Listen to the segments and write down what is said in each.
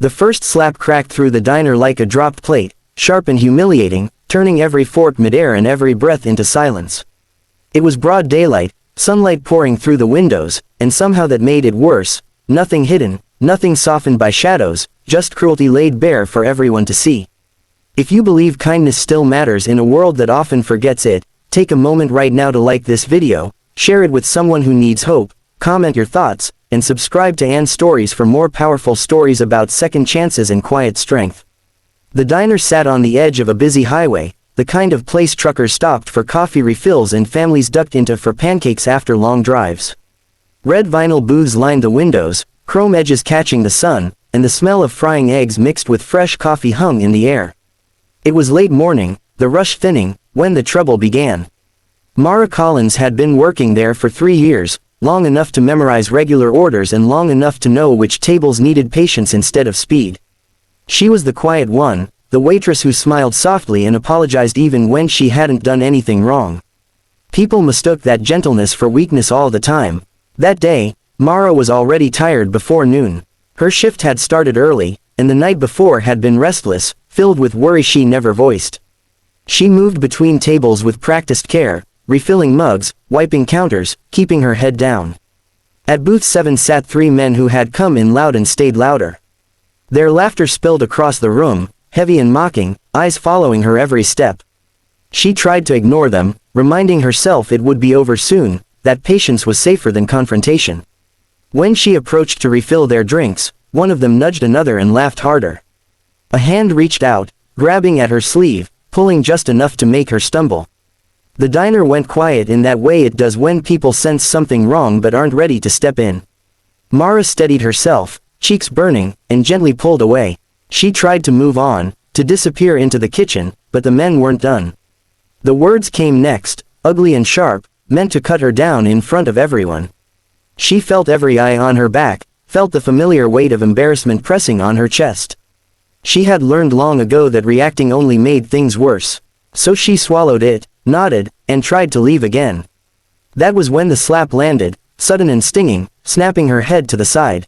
The first slap cracked through the diner like a dropped plate, sharp and humiliating, turning every fork midair and every breath into silence. It was broad daylight, sunlight pouring through the windows, and somehow that made it worse. Nothing hidden, nothing softened by shadows, just cruelty laid bare for everyone to see. If you believe kindness still matters in a world that often forgets it, take a moment right now to like this video, share it with someone who needs hope, comment your thoughts, and subscribe to Anne's Stories for more powerful stories about second chances and quiet strength. The diner sat on the edge of a busy highway, the kind of place truckers stopped for coffee refills and families ducked into for pancakes after long drives. Red vinyl booths lined the windows, chrome edges catching the sun, and the smell of frying eggs mixed with fresh coffee hung in the air. It was late morning, the rush thinning, when the trouble began. Mara Collins had been working there for 3 years, long enough to memorize regular orders and long enough to know which tables needed patience instead of speed. She was the quiet one, the waitress who smiled softly and apologized even when she hadn't done anything wrong. People mistook that gentleness for weakness all the time. That day, Mara was already tired before noon. Her shift had started early, and the night before had been restless, filled with worry she never voiced. She moved between tables with practiced care, refilling mugs, wiping counters, keeping her head down. At booth 7 sat 3 men who had come in loud and stayed louder. Their laughter spilled across the room, heavy and mocking, eyes following her every step. She tried to ignore them, reminding herself it would be over soon, that patience was safer than confrontation. When she approached to refill their drinks, one of them nudged another and laughed harder. A hand reached out, grabbing at her sleeve, pulling just enough to make her stumble. The diner went quiet in that way it does when people sense something wrong but aren't ready to step in. Mara steadied herself, cheeks burning, and gently pulled away. She tried to move on, to disappear into the kitchen, but the men weren't done. The words came next, ugly and sharp, meant to cut her down in front of everyone. She felt every eye on her back, felt the familiar weight of embarrassment pressing on her chest. She had learned long ago that reacting only made things worse. So she swallowed it, nodded, and tried to leave again. That was when the slap landed, sudden and stinging, snapping her head to the side.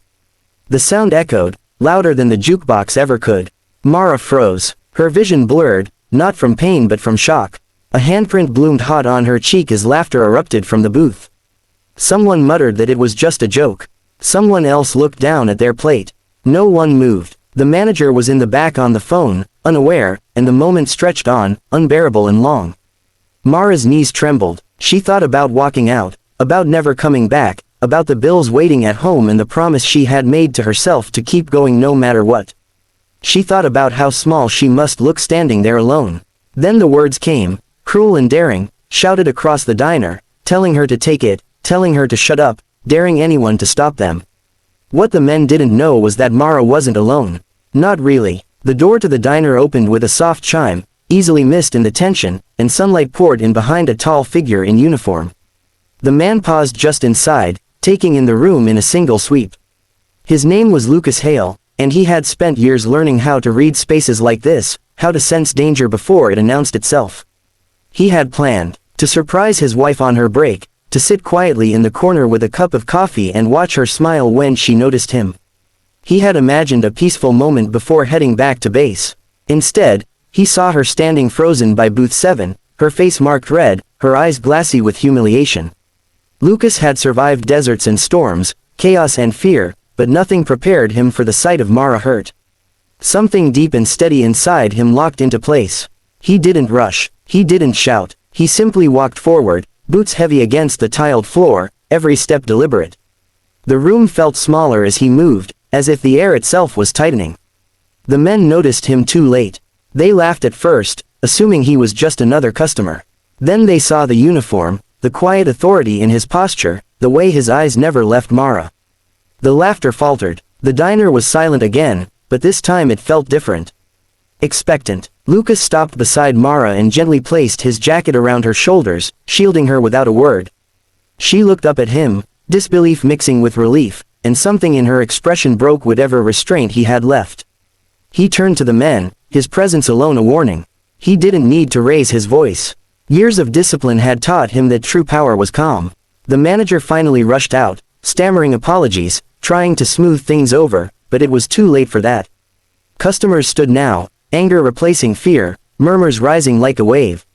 The sound echoed, louder than the jukebox ever could. Mara froze, her vision blurred, not from pain but from shock. A handprint bloomed hot on her cheek as laughter erupted from the booth. Someone muttered that it was just a joke. Someone else looked down at their plate. No one moved. The manager was in the back on the phone, unaware, and the moment stretched on, unbearable and long. Mara's knees trembled. She thought about walking out, about never coming back, about the bills waiting at home and the promise she had made to herself to keep going no matter what. She thought about how small she must look standing there alone. Then the words came, cruel and daring, shouted across the diner, telling her to take it, telling her to shut up, daring anyone to stop them. What the men didn't know was that Mara wasn't alone. Not really. The door to the diner opened with a soft chime, easily missed in the tension, and sunlight poured in behind a tall figure in uniform. The man paused just inside, taking in the room in a single sweep. His name was Lucas Hale, and he had spent years learning how to read spaces like this, how to sense danger before it announced itself. He had planned to surprise his wife on her break, to sit quietly in the corner with a cup of coffee and watch her smile when she noticed him. He had imagined a peaceful moment before heading back to base. Instead, he saw her standing frozen by booth 7, her face marked red, her eyes glassy with humiliation. Lucas had survived deserts and storms, chaos and fear, but nothing prepared him for the sight of Mara hurt. Something deep and steady inside him locked into place. He didn't rush, he didn't shout, he simply walked forward, boots heavy against the tiled floor, every step deliberate. The room felt smaller as he moved, as if the air itself was tightening. The men noticed him too late. They laughed at first, assuming he was just another customer. Then they saw the uniform, the quiet authority in his posture, the way his eyes never left Mara. The laughter faltered. The diner was silent again, but this time it felt different. Expectant, Lucas stopped beside Mara and gently placed his jacket around her shoulders, shielding her without a word. She looked up at him, disbelief mixing with relief, and something in her expression broke whatever restraint he had left. He turned to the men, his presence alone a warning. He didn't need to raise his voice. Years of discipline had taught him that true power was calm. The manager finally rushed out, stammering apologies, trying to smooth things over, but it was too late for that. Customers stood now, anger replacing fear, murmurs rising like a wave.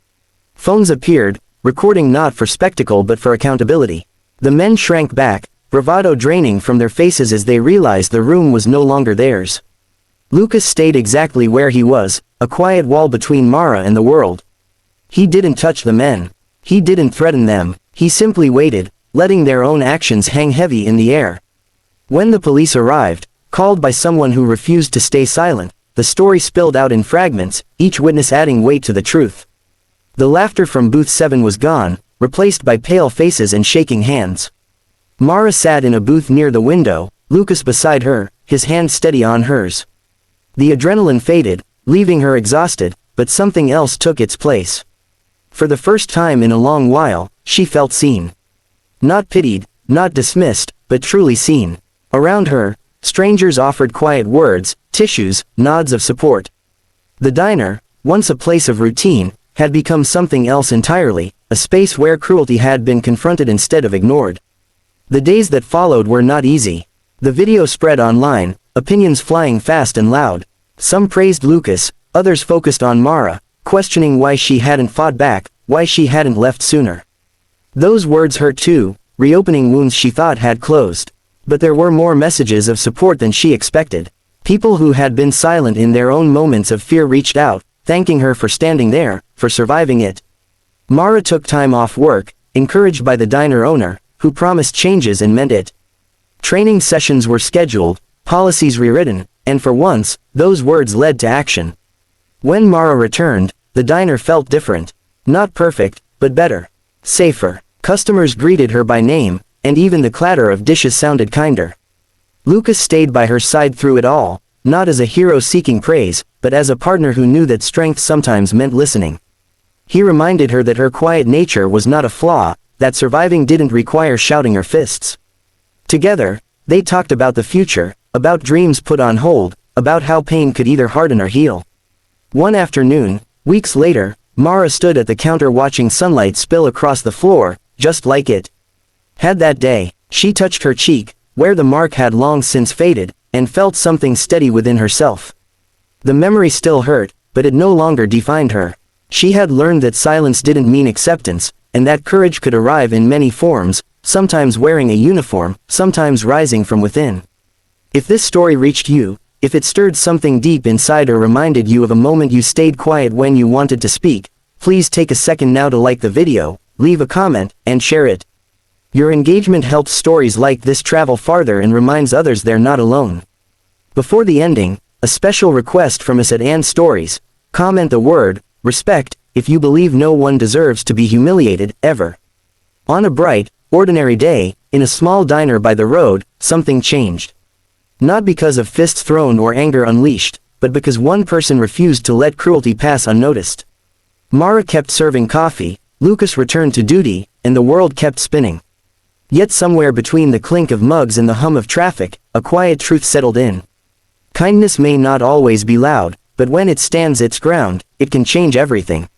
Phones appeared, recording not for spectacle but for accountability. The men shrank back, bravado draining from their faces as they realized the room was no longer theirs. Lucas stayed exactly where he was, a quiet wall between Mara and the world. He didn't touch the men. He didn't threaten them, he simply waited, letting their own actions hang heavy in the air. When the police arrived, called by someone who refused to stay silent, the story spilled out in fragments, each witness adding weight to the truth. The laughter from Booth 7 was gone, replaced by pale faces and shaking hands. Mara sat in a booth near the window, Lucas beside her, his hand steady on hers. The adrenaline faded, leaving her exhausted, but something else took its place. For the first time in a long while, she felt seen. Not pitied, not dismissed, but truly seen. Around her, strangers offered quiet words, tissues, nods of support. The diner, once a place of routine, had become something else entirely, a space where cruelty had been confronted instead of ignored. The days that followed were not easy. The video spread online, opinions flying fast and loud. Some praised Lucas, others focused on Mara, questioning why she hadn't fought back, why she hadn't left sooner. Those words hurt too, reopening wounds she thought had closed. But there were more messages of support than she expected. People who had been silent in their own moments of fear reached out, thanking her for standing there, for surviving it. Mara took time off work, encouraged by the diner owner, who promised changes and meant it. Training sessions were scheduled, policies rewritten, and for once, those words led to action. When Mara returned, the diner felt different. Not perfect, but better. Safer. Customers greeted her by name, and even the clatter of dishes sounded kinder. Lucas stayed by her side through it all, not as a hero seeking praise, but as a partner who knew that strength sometimes meant listening. He reminded her that her quiet nature was not a flaw, that surviving didn't require shouting her fists. Together, they talked about the future, about dreams put on hold, about how pain could either harden or heal. One afternoon, weeks later, Mara stood at the counter watching sunlight spill across the floor, just like it had that day. She touched her cheek, where the mark had long since faded, and felt something steady within herself. The memory still hurt, but it no longer defined her. She had learned that silence didn't mean acceptance, and that courage could arrive in many forms, sometimes wearing a uniform, sometimes rising from within. If this story reached you, if it stirred something deep inside or reminded you of a moment you stayed quiet when you wanted to speak, please take a second now to like the video, leave a comment, and share it. Your engagement helps stories like this travel farther and reminds others they're not alone. Before the ending, a special request from us at Ann Stories. Comment the word, respect, if you believe no one deserves to be humiliated, ever. On a bright, ordinary day, in a small diner by the road, something changed. Not because of fists thrown or anger unleashed, but because one person refused to let cruelty pass unnoticed. Mara kept serving coffee, Lucas returned to duty, and the world kept spinning. Yet somewhere between the clink of mugs and the hum of traffic, a quiet truth settled in. Kindness may not always be loud, but when it stands its ground, it can change everything.